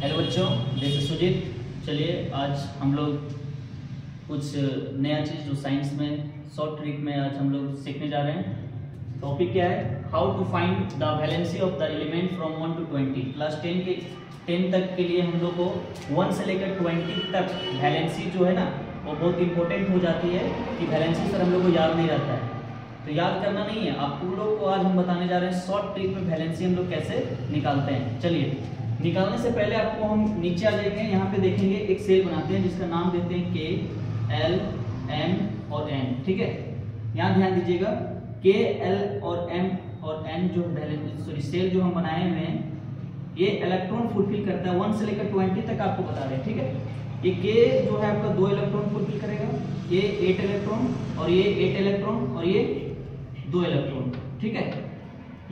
Hello बच्चों, this is Sujit. चलिए आज हम लोग कुछ नया चीज़ जो साइंस में शॉर्ट ट्रिक में आज हम लोग सीखने जा रहे हैं। टॉपिक क्या है? How to find the valency of the element from 1 to 20। Class 10 तक के लिए हम लोग को 1 से लेकर 20 तक वैलेंसी जो है ना वो बहुत इंपॉर्टेंट हो जाती है कि वैलेंसी सर हम लोग को याद नहीं रहता है, तो याद करना नहीं है। आप लोग को आज हम बताने जा रहे हैं शॉर्ट ट्रिक में वैलेंसी हम लोग कैसे निकालते हैं। चलिए, निकालने से पहले आपको हम नीचे आ जाएंगे, यहाँ पे देखेंगे एक सेल बनाते हैं जिसका नाम देते हैं के, एल, एम और एन। ठीक है, यहाँ ध्यान दीजिएगा, के, एल और एम और एन जो सेल जो हम बनाए हुए हैं ये इलेक्ट्रॉन फुलफिल करता है 1 से लेकर 20 तक आपको बता रहे हैं। ठीक है, ये के जो है आपका 2 इलेक्ट्रॉन फुलफिल करेगा, ये 8 इलेक्ट्रॉन और ये 8 इलेक्ट्रॉन और ये 2 इलेक्ट्रॉन। ठीक है,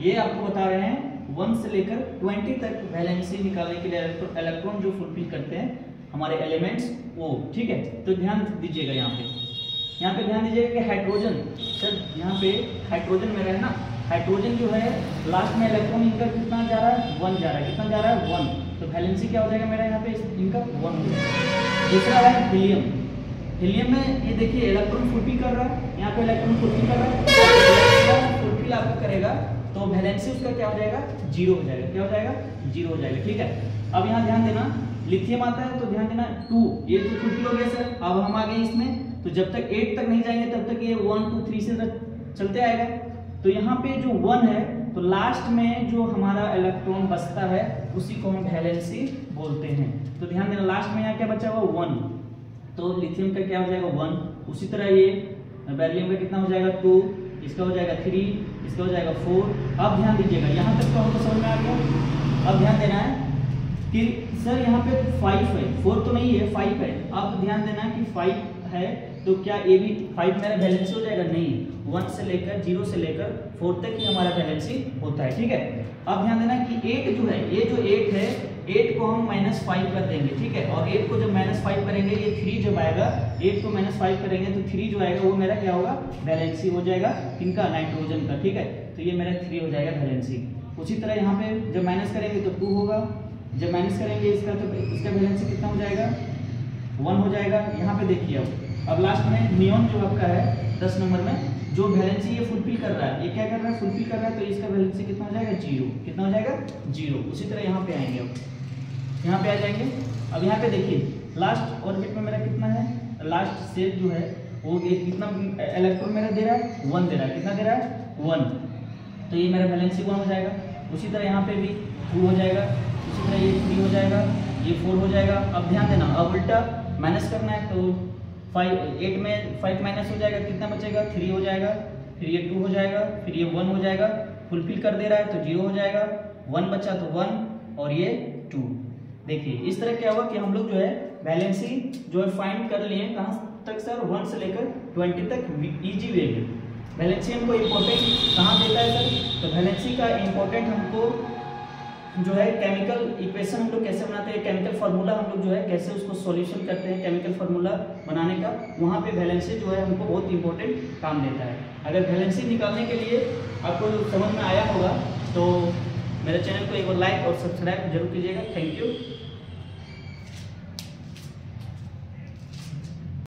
ये आपको बता रहे हैं 1 से लेकर 20 तक वैलेंसी निकालने के लिए इलेक्ट्रॉन जो फुलफिल करते हैं हमारे एलिमेंट्स वो। ठीक है, तो ध्यान दीजिएगा यहाँ पे ध्यान दीजिएगा कि हाइड्रोजन, सर यहाँ पे हाइड्रोजन मेरा है ना, हाइड्रोजन जो है लास्ट में इलेक्ट्रॉन इनका कितना जा रहा है? 1 जा रहा है। कितना जा रहा है? 1। तो वैलेंसी क्या हो जाएगा मेरा यहाँ पे इनका 1 हो जाएगा। दूसरा है हीलियम। हीलियम में ये देखिए इलेक्ट्रॉन फुलफिल कर रहा है, यहाँ पे इलेक्ट्रॉन फुलफिल कर रहा है, फुलफिल आपको करेगा तो वैलेंसी उसका क्या हो जाएगा? 0 हो जाएगा। क्या हो जाएगा? 0 हो जाएगा। ठीक है, अब यहाँ ध्यान देना, लिथियम आता है तो ध्यान देना 2, ये तो फुलफिल हो गया सर। अब हम आ गए इसमें, तो जब तक 8 तक नहीं जाएंगे तब तक ये 1 2 3 से चलते आएगा। तो यहाँ पे जो 1 है तो लास्ट में जो हमारा इलेक्ट्रॉन बचता है उसी को हम वैलेंसी बोलते हैं। तो ध्यान देना, लास्ट में यहाँ क्या बचा हुआ? 1। तो लिथियम का क्या हो जाएगा? 1। उसी तरह ये बेरिलियम का कितना हो जाएगा? 2, इसका हो जाएगा 3, इसका हो जाएगा 4। अब ध्यान दीजिएगा, यहाँ तक तो हमको समझ में आ गया। अब ध्यान देना है कि सर यहाँ पे 5 है, 4 तो नहीं है, 5 है। अब ध्यान देना कि 5 है तो क्या ये भी 5 मेरा बैलेंस हो जाएगा? नहीं, 1 से लेकर 0 से लेकर 4 तक ही हमारा बैलेंसी होता है। ठीक है, अब ध्यान देना कि 8 जो है, ये जो 8 है, 8 को हम -5 कर देंगे। ठीक है, और 8 को जब -5 करेंगे, ये 3 जब आएगा, 8 को -5 करेंगे तो 3 जो आएगा वो मेरा क्या होगा? बैलेंसी हो जाएगा किनका? नाइट्रोजन का। ठीक है, तो ये मेरा 3 हो जाएगा बैलेंसी। उसी तरह यहाँ पे जब माइनस करेंगे तो 2 होगा, जब माइनस करेंगे इसका तो इसका बैलेंसी कितना हो जाएगा? 1 हो जाएगा। यहाँ पे देखिए, अब लास्ट में नियॉन जो आपका है 10 नंबर में, जो वैलेंसी ये फुलफिल कर रहा है, ये क्या कर रहा है? फुलफिल कर रहा है, तो इसका वैलेंसी कितना हो जाएगा? 0। कितना हो जाएगा? 0। उसी तरह यहाँ पे आएंगे, अब यहाँ पे आ जाएंगे। अब यहाँ पे देखिए लास्ट ऑर्बिट में मेरा कितना है? लास्ट सेल जो है वो ये कितना इलेक्ट्रॉन मेरा दे रहा है? 1 दे रहा है। कितना दे रहा है? 1। तो ये मेरा वैलेंसी 1 हो जाएगा। उसी तरह यहाँ पे भी 2 हो जाएगा, उसी तरह ये 3 हो जाएगा, ये 4 हो जाएगा। अब ध्यान देना, अब उल्टा माइनस करना है तो 8 में 5 माइनस हो जाएगा, कितना बचेगा? 3 हो जाएगा, फिर ये 2 हो जाएगा, फिर ये 1 हो जाएगा। फुलफिल कर दे रहा है तो 0 हो जाएगा, 1 बचा तो 1 और ये 2। देखिए इस तरह क्या हुआ कि हम लोग जो है वैलेंसी जो है फाइंड कर लिए। कहाँ तक सर? 1 से लेकर 20 तक इजी वे में। वैलेंसी हमको इम्पोर्टेंट कहाँ देता है सर? तो वैलेंसी का इम्पोर्टेंट हमको जो है केमिकल इक्वेशन हम लोग कैसे बनाते हैं, केमिकल फार्मूला हम लोग जो है कैसे उसको सॉल्यूशन करते हैं, केमिकल फार्मूला बनाने का, वहाँ पे वैलेंसी जो है हमको बहुत इंपॉर्टेंट काम देता है। अगर वैलेंसी निकालने के लिए आपको समझ में आया होगा तो मेरे चैनल को एक बार लाइक और सब्सक्राइब जरूर कीजिएगा। Thank you.